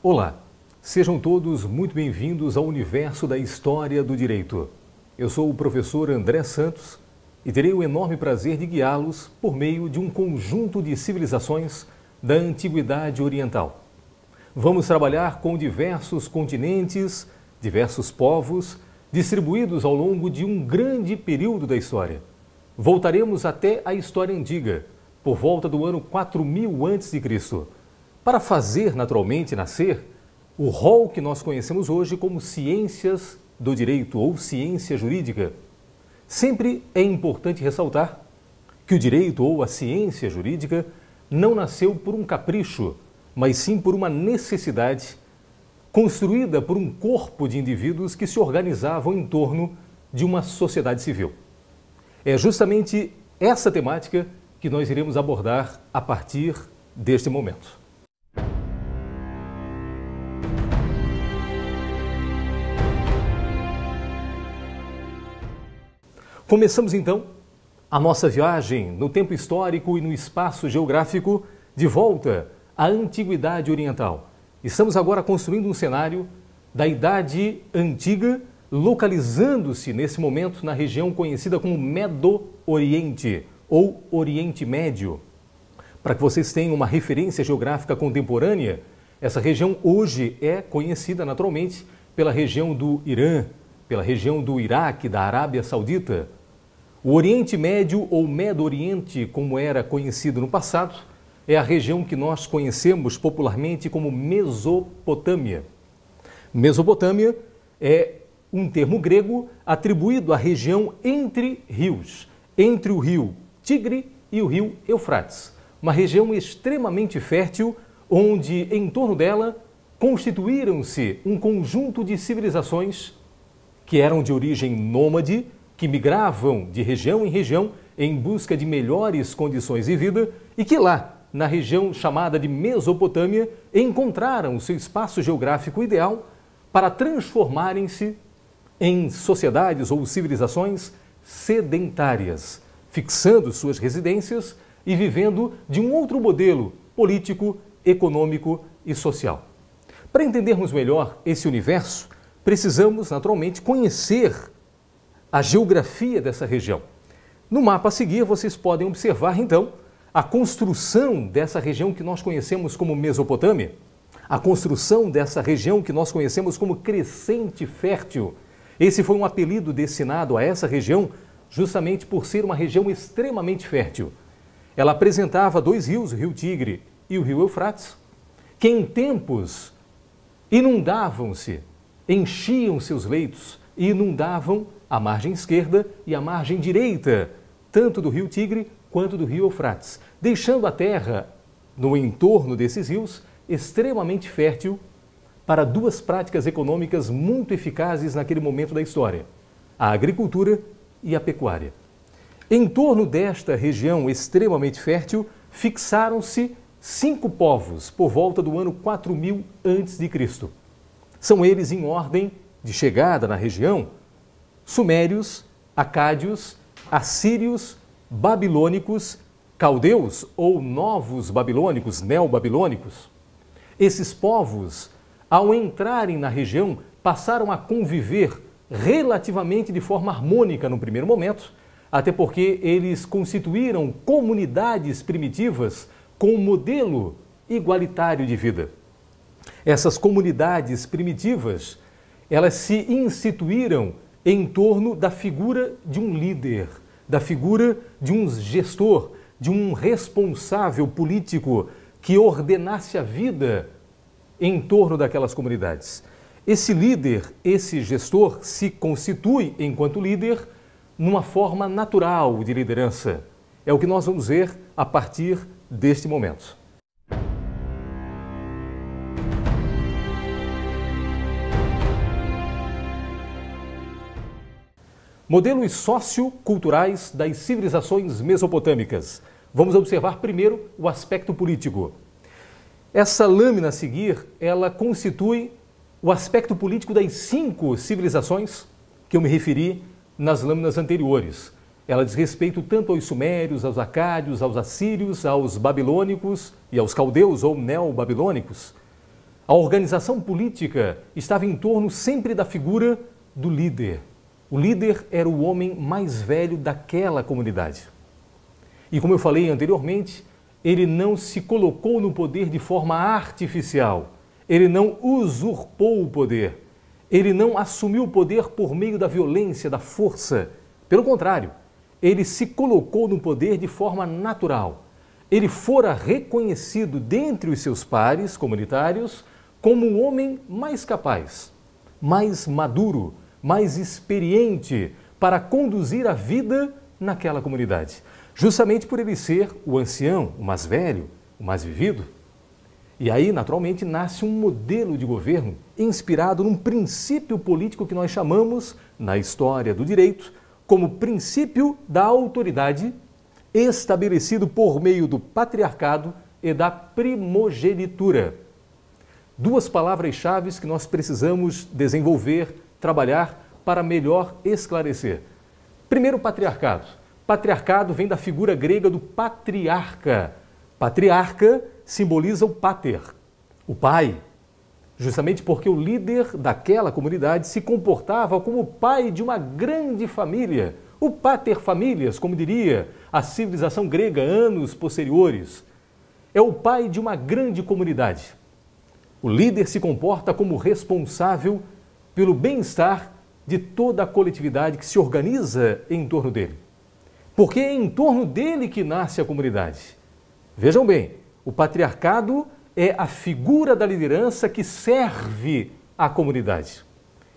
Olá, sejam todos muito bem-vindos ao universo da história do direito. Eu sou o professor André Santos e terei o enorme prazer de guiá-los por meio de um conjunto de civilizações da Antiguidade Oriental. Vamos trabalhar com diversos continentes, diversos povos, distribuídos ao longo de um grande período da história. Voltaremos até a história antiga, por volta do ano 4000 a.C., para fazer naturalmente nascer o rol que nós conhecemos hoje como ciências do direito ou ciência jurídica. Sempre é importante ressaltar que o direito ou a ciência jurídica não nasceu por um capricho, mas sim por uma necessidade construída por um corpo de indivíduos que se organizavam em torno de uma sociedade civil. É justamente essa temática que nós iremos abordar a partir deste momento. Começamos então a nossa viagem no tempo histórico e no espaço geográfico de volta à Antiguidade Oriental. Estamos agora construindo um cenário da Idade Antiga, localizando-se nesse momento na região conhecida como Medo-Oriente ou Oriente Médio. Para que vocês tenham uma referência geográfica contemporânea, essa região hoje é conhecida naturalmente pela região do Irã, pela região do Iraque, da Arábia Saudita. O Oriente Médio ou Medo-Oriente, como era conhecido no passado, é a região que nós conhecemos popularmente como Mesopotâmia. Mesopotâmia é um termo grego atribuído à região entre rios, entre o rio Tigre e o rio Eufrates, uma região extremamente fértil, onde em torno dela constituíram-se um conjunto de civilizações que eram de origem nômade, que migravam de região em região em busca de melhores condições de vida e que lá, na região chamada de Mesopotâmia, encontraram seu espaço geográfico ideal para transformarem-se em sociedades ou civilizações sedentárias, fixando suas residências e vivendo de um outro modelo político, econômico e social. Para entendermos melhor esse universo, precisamos naturalmente conhecer a geografia dessa região. No mapa a seguir, vocês podem observar, então, a construção dessa região que nós conhecemos como Mesopotâmia, a construção dessa região que nós conhecemos como Crescente Fértil. Esse foi um apelido destinado a essa região justamente por ser uma região extremamente fértil. Ela apresentava dois rios, o rio Tigre e o rio Eufrates, que em tempos inundavam-se, enchiam seus leitos e inundavam a margem esquerda e a margem direita, tanto do rio Tigre quanto do rio Eufrates, deixando a terra, no entorno desses rios, extremamente fértil para duas práticas econômicas muito eficazes naquele momento da história: a agricultura e a pecuária. Em torno desta região extremamente fértil, fixaram-se 5 povos por volta do ano 4000 a.C. São eles, em ordem de chegada na região, sumérios, acádios, assírios, babilônicos, caldeus ou novos babilônicos, neobabilônicos. Esses povos, ao entrarem na região, passaram a conviver relativamente de forma harmônica no primeiro momento, até porque eles constituíram comunidades primitivas com um modelo igualitário de vida. Essas comunidades primitivas, elas se instituíram em torno da figura de um líder, da figura de um gestor, de um responsável político que ordenasse a vida em torno daquelas comunidades. Esse líder, esse gestor, se constitui, enquanto líder, numa forma natural de liderança. É o que nós vamos ver a partir deste momento. Modelos socioculturais das civilizações mesopotâmicas. Vamos observar primeiro o aspecto político. Essa lâmina a seguir, ela constitui o aspecto político das 5 civilizações que eu me referi nas lâminas anteriores. Ela diz respeito tanto aos sumérios, aos acádios, aos assírios, aos babilônicos e aos caldeus ou neobabilônicos, A organização política estava em torno sempre da figura do líder. O líder era o homem mais velho daquela comunidade. E como eu falei anteriormente, ele não se colocou no poder de forma artificial. Ele não usurpou o poder. Ele não assumiu o poder por meio da violência, da força. Pelo contrário, ele se colocou no poder de forma natural. Ele fora reconhecido dentre os seus pares comunitários como o homem mais capaz, mais maduro, mais experiente para conduzir a vida naquela comunidade. Justamente por ele ser o ancião, o mais velho, o mais vivido. E aí, naturalmente, nasce um modelo de governo inspirado num princípio político que nós chamamos, na história do direito, como princípio da autoridade, estabelecido por meio do patriarcado e da primogenitura. Duas palavras-chave que nós precisamos desenvolver, trabalhar para melhor esclarecer. Primeiro, patriarcado. Patriarcado vem da figura grega do patriarca. Patriarca simboliza o pater, o pai, justamente porque o líder daquela comunidade se comportava como o pai de uma grande família, o pater familias, como diria a civilização grega anos posteriores. É o pai de uma grande comunidade. O líder se comporta como responsável pelo bem-estar de toda a coletividade que se organiza em torno dele. Porque é em torno dele que nasce a comunidade. Vejam bem, o patriarcado é a figura da liderança que serve a comunidade,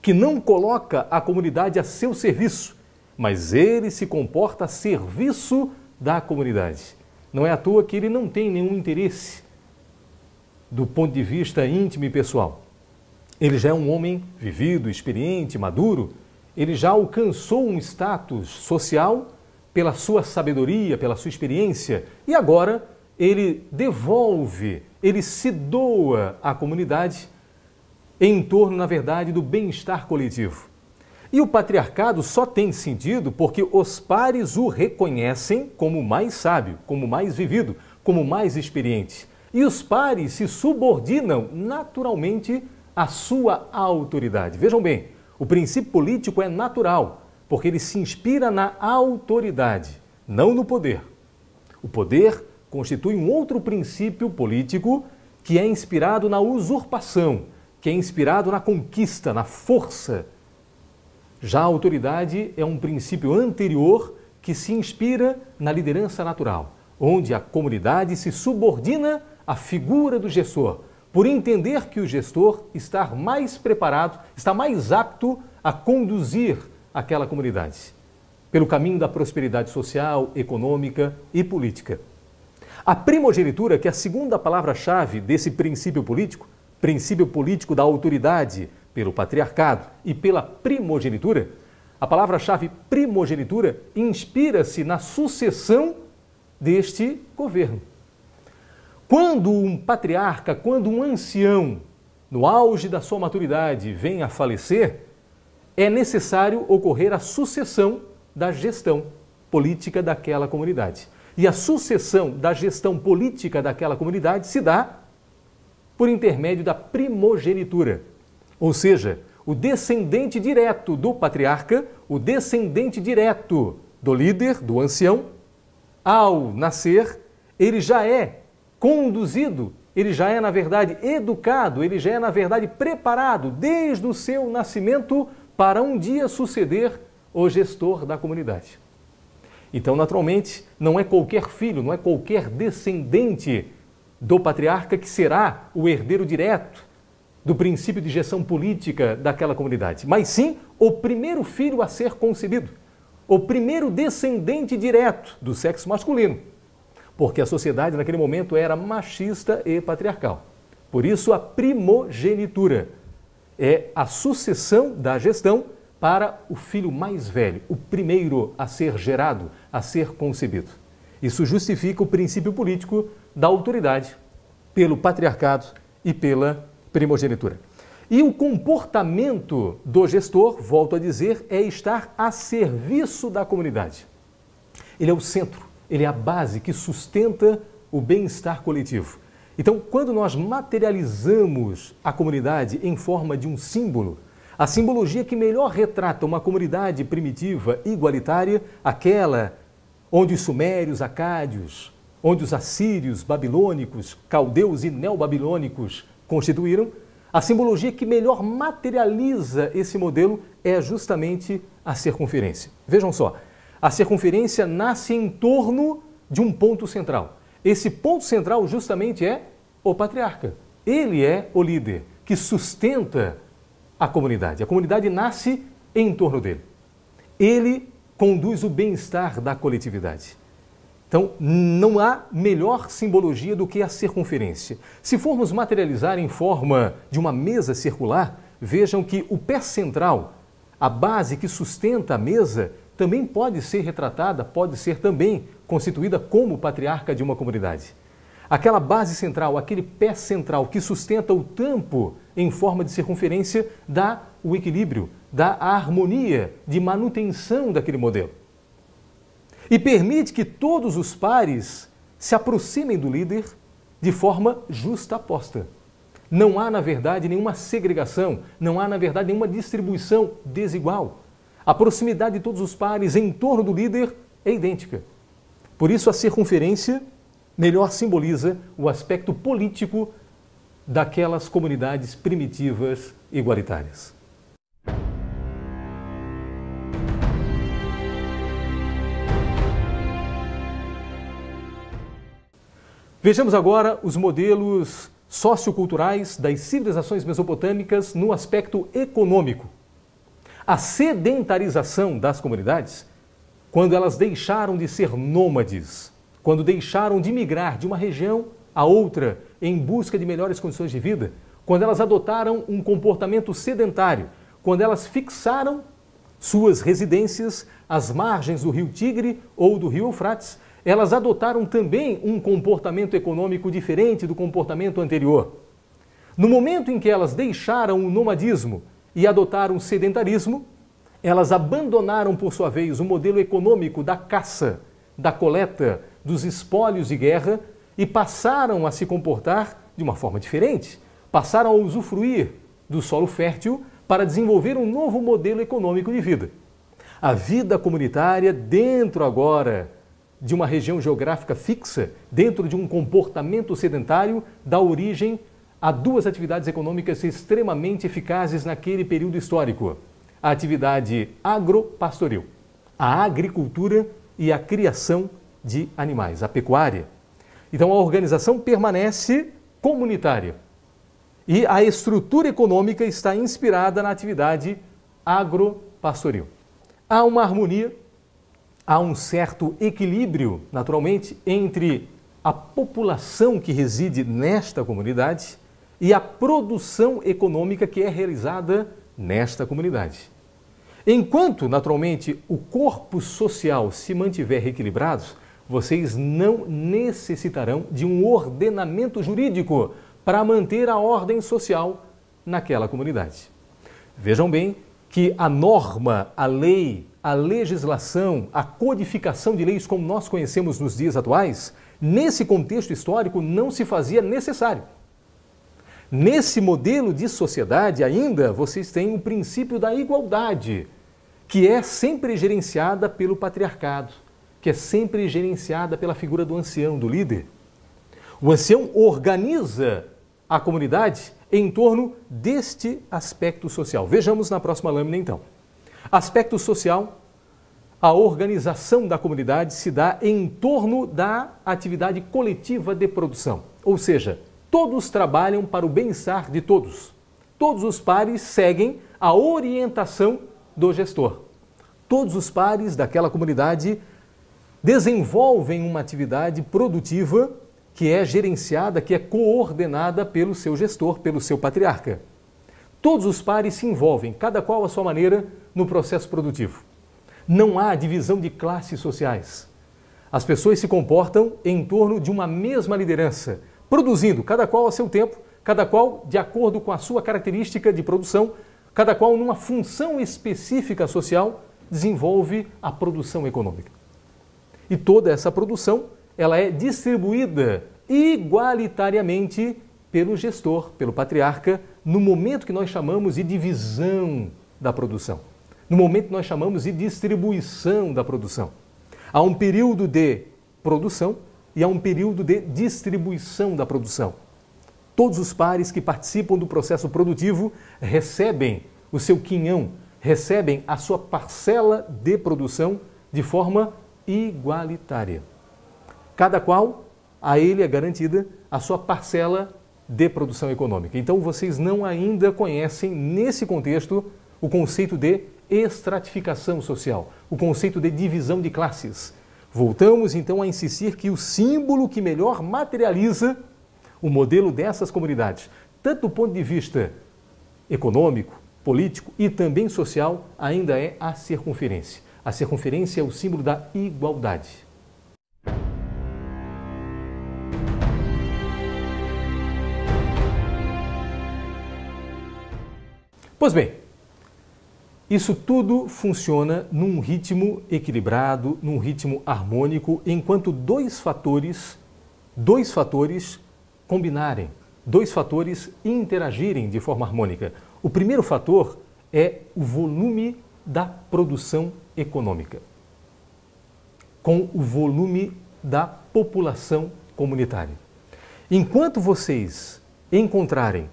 que não coloca a comunidade a seu serviço, mas ele se comporta a serviço da comunidade. Não é à toa que ele não tem nenhum interesse do ponto de vista íntimo e pessoal. Ele já é um homem vivido, experiente, maduro, ele já alcançou um status social pela sua sabedoria, pela sua experiência, e agora ele devolve, ele se doa à comunidade em torno, na verdade, do bem-estar coletivo. E o patriarcado só tem sentido porque os pares o reconhecem como mais sábio, como mais vivido, como mais experiente. E os pares se subordinam naturalmente à sua autoridade. Vejam bem, o princípio político é natural, porque ele se inspira na autoridade, não no poder. O poder constitui um outro princípio político que é inspirado na usurpação, que é inspirado na conquista, na força. Já a autoridade é um princípio anterior que se inspira na liderança natural, onde a comunidade se subordina à figura do gestor, por entender que o gestor está mais preparado, está mais apto a conduzir aquela comunidade pelo caminho da prosperidade social, econômica e política. A primogenitura, que é a segunda palavra-chave desse princípio político da autoridade pelo patriarcado e pela primogenitura, a palavra-chave primogenitura inspira-se na sucessão deste governo. Quando um patriarca, quando um ancião, no auge da sua maturidade, vem a falecer, é necessário ocorrer a sucessão da gestão política daquela comunidade. E a sucessão da gestão política daquela comunidade se dá por intermédio da primogenitura. Ou seja, o descendente direto do patriarca, o descendente direto do líder, do ancião, ao nascer, ele já é conduzido, ele já é, na verdade, educado, ele já é, na verdade, preparado desde o seu nascimento para um dia suceder o gestor da comunidade. Então, naturalmente, não é qualquer filho, não é qualquer descendente do patriarca que será o herdeiro direto do princípio de gestão política daquela comunidade, mas sim o primeiro filho a ser concebido, o primeiro descendente direto do sexo masculino, porque a sociedade naquele momento era machista e patriarcal. Por isso, a primogenitura é a sucessão da gestão para o filho mais velho, o primeiro a ser gerado, a ser concebido. Isso justifica o princípio político da autoridade pelo patriarcado e pela primogenitura. E o comportamento do gestor, volto a dizer, é estar a serviço da comunidade. Ele é o centro, ele é a base que sustenta o bem-estar coletivo. Então, quando nós materializamos a comunidade em forma de um símbolo, a simbologia que melhor retrata uma comunidade primitiva igualitária, aquela onde os sumérios, acádios, onde os assírios, babilônicos, caldeus e neobabilônicos constituíram, a simbologia que melhor materializa esse modelo é justamente a circunferência. Vejam só, a circunferência nasce em torno de um ponto central. Esse ponto central justamente é o patriarca. Ele é o líder que sustenta a comunidade. A comunidade nasce em torno dele. Ele conduz o bem-estar da coletividade. Então, não há melhor simbologia do que a circunferência. Se formos materializar em forma de uma mesa circular, vejam que o pé central, a base que sustenta a mesa, também pode ser retratada, pode ser também constituída como patriarca de uma comunidade. Aquela base central, aquele pé central que sustenta o tampo em forma de circunferência, dá o equilíbrio, dá a harmonia de manutenção daquele modelo. E permite que todos os pares se aproximem do líder de forma justaposta. Não há, na verdade, nenhuma segregação, não há, na verdade, nenhuma distribuição desigual. A proximidade de todos os pares em torno do líder é idêntica. Por isso, a circunferência melhor simboliza o aspecto político daquelas comunidades primitivas igualitárias. Vejamos agora os modelos socioculturais das civilizações mesopotâmicas no aspecto econômico. A sedentarização das comunidades, quando elas deixaram de ser nômades, quando deixaram de migrar de uma região a outra em busca de melhores condições de vida, quando elas adotaram um comportamento sedentário, quando elas fixaram suas residências às margens do rio Tigre ou do rio Eufrates, elas adotaram também um comportamento econômico diferente do comportamento anterior. No momento em que elas deixaram o nomadismo e adotaram o sedentarismo, elas abandonaram, por sua vez, o modelo econômico da caça, da coleta, dos espólios de guerra e passaram a se comportar de uma forma diferente. Passaram a usufruir do solo fértil para desenvolver um novo modelo econômico de vida. A vida comunitária dentro agora de uma região geográfica fixa, dentro de um comportamento sedentário, dá origem a duas atividades econômicas extremamente eficazes naquele período histórico. A atividade agropastoril, a agricultura e a criação de animais, a pecuária. Então a organização permanece comunitária e a estrutura econômica está inspirada na atividade agropastoril. Há uma harmonia, há um certo equilíbrio, naturalmente, entre a população que reside nesta comunidade e a produção econômica que é realizada nesta comunidade. Enquanto, naturalmente, o corpo social se mantiver equilibrado, vocês não necessitarão de um ordenamento jurídico para manter a ordem social naquela comunidade. Vejam bem que a norma, a lei, a legislação, a codificação de leis como nós conhecemos nos dias atuais, nesse contexto histórico não se fazia necessário. Nesse modelo de sociedade ainda vocês têm o princípio da igualdade, que é sempre gerenciada pelo patriarcado, que é sempre gerenciada pela figura do ancião, do líder. O ancião organiza a comunidade em torno deste aspecto social. Vejamos na próxima lâmina então. Aspecto social, a organização da comunidade se dá em torno da atividade coletiva de produção. Ou seja, todos trabalham para o bem-estar de todos. Todos os pares seguem a orientação do gestor. Todos os pares daquela comunidade desenvolvem uma atividade produtiva que é gerenciada, que é coordenada pelo seu gestor, pelo seu patriarca. Todos os pares se envolvem, cada qual à sua maneira, no processo produtivo. Não há divisão de classes sociais. As pessoas se comportam em torno de uma mesma liderança, produzindo, cada qual a seu tempo, cada qual de acordo com a sua característica de produção, cada qual numa função específica social, desenvolve a produção econômica. E toda essa produção, ela é distribuída igualitariamente pelo gestor, pelo patriarca, no momento que nós chamamos de divisão da produção, no momento que nós chamamos de distribuição da produção. Há um período de produção e há um período de distribuição da produção. Todos os pares que participam do processo produtivo recebem o seu quinhão, recebem a sua parcela de produção de forma igualitária. Cada qual, a ele é garantida a sua parcela de produção econômica. Então, vocês não ainda conhecem, nesse contexto, o conceito de estratificação social, o conceito de divisão de classes. Voltamos, então, a insistir que o símbolo que melhor materializa o modelo dessas comunidades, tanto do ponto de vista econômico, político e também social, ainda é a circunferência. A circunferência é o símbolo da igualdade. Pois bem, isso tudo funciona num ritmo equilibrado, num ritmo harmônico, enquanto dois fatores combinarem, dois fatores interagirem de forma harmônica. O primeiro fator é o volume da produção econômica, com o volume da população comunitária. Enquanto vocês encontrarem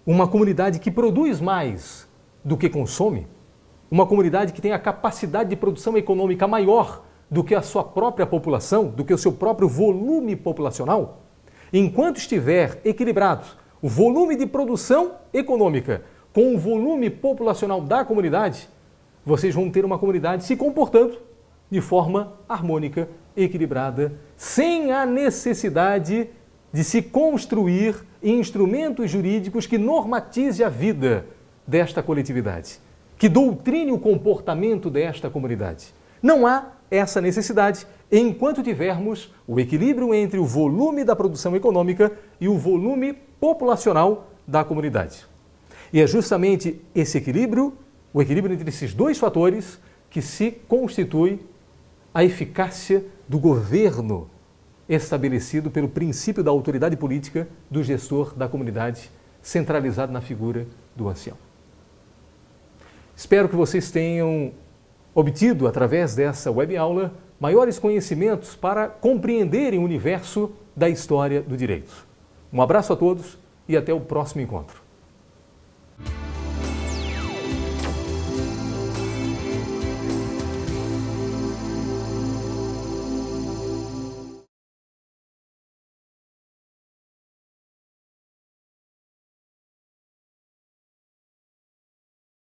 uma comunidade que produz mais do que consome, uma comunidade que tem a capacidade de produção econômica maior do que a sua própria população, do que o seu próprio volume populacional, enquanto estiver equilibrado o volume de produção econômica com o volume populacional da comunidade, vocês vão ter uma comunidade se comportando de forma harmônica, equilibrada, sem a necessidade de se construir instrumentos jurídicos que normatize a vida desta coletividade, que doutrine o comportamento desta comunidade. Não há essa necessidade enquanto tivermos o equilíbrio entre o volume da produção econômica e o volume populacional da comunidade. E é justamente esse equilíbrio, o equilíbrio entre esses dois fatores, que se constitui a eficácia do governo estabelecido pelo princípio da autoridade política do gestor da comunidade, centralizado na figura do ancião. Espero que vocês tenham obtido, através dessa web-aula, maiores conhecimentos para compreenderem o universo da história do direito. Um abraço a todos e até o próximo encontro.